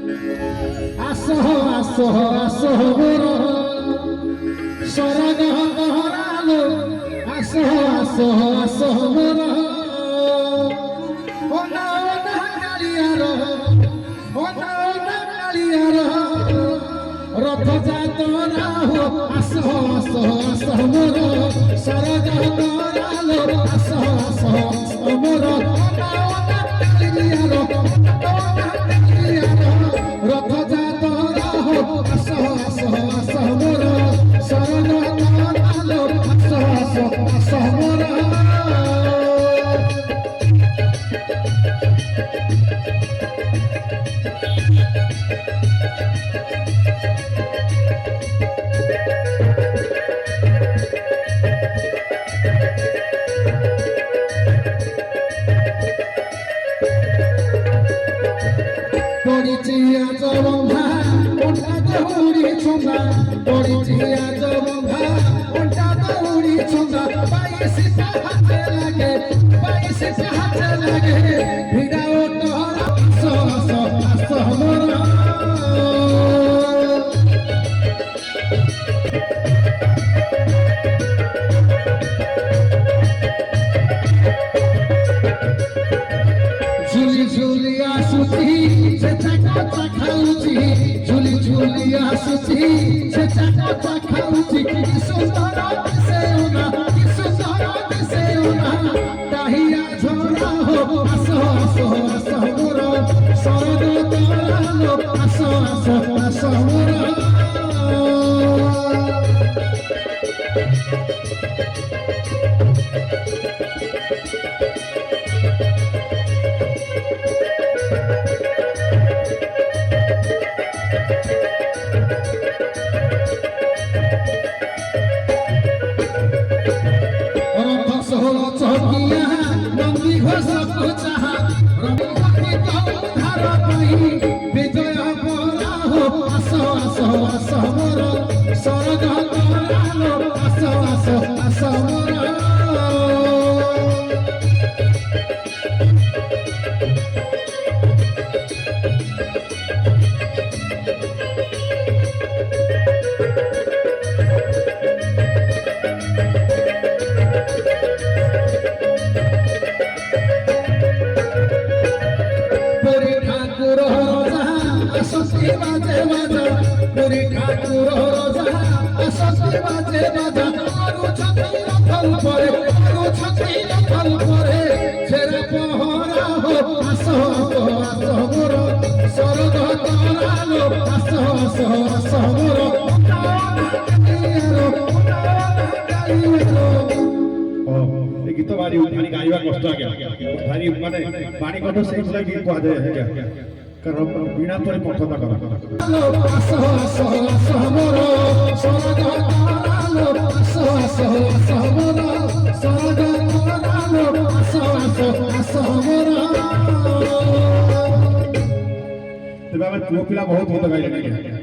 আসহ আসহ আসহ মোর সরগ গহরালো আসহ আসহ আসহ মোর ওনা ওনা কালিয়ার ওনা ওনা কালিয়ার রথ যাতরা হো আসহ আসহ আসহ মোর সরগ গহরালো আসহ আসহ আসহ মোর ওনা ওনা কালিয়ার রথ যাতরা হো আসহ আসহ আসহ মোর সরগ গহরালো আসহ আসহ আসহ মোর পরিচিয়া জবন্ধা ওটা দৌড়ি ছন্দা পরিচিয়া জবন্ধা ওটা দৌড়ি ছন্দা বাইশে হাতে লাগে বাইশে হাতে লাগে ভিড়াও তোরা সস সমরা ঝুলি ঝুলি আসুছি সে চাকা খাউছি ঝুলি ঝুলি আসুছি সে চাকা খাউছি কি সুন্দর দিশেও না কি সুন্দর দিশেও না তাহিয়া ঝরা হো আসো আসো আসো মোর সরগ তরালো আসো আসো আসো মোর চকিয়া নন্দী ঘোষ চাহা রবি ধার পাই বিজয় পরা হো আসো আসো আসো মোর সরগ তরালো আসো আসো আসো মোর আসতে বাজে বাজা পুরি ঠাকুর রাজা আসতে বাজে বাজা আরো ছাতি রথল পরে আরো ছাতি রথল পরে ছেড়ে পহরা হো আসো আসো আসো মোর সরগ তরালো আসো আসো আসো মোর এই গীত বাড়ি উঠানি গাইবা কষ্ট আগে উঠানি মানে পানি কত সেই গীত কোয়া যায় হ্যাঁ কারণ বিনা পরে পথতা করা আসো আসো আসো মোর সরগ তরালো আসো আসো আসো মোর সরগ তরালো আসো আসো আসো মোর তবে আমার পুরো পিলা বহুত গাইলে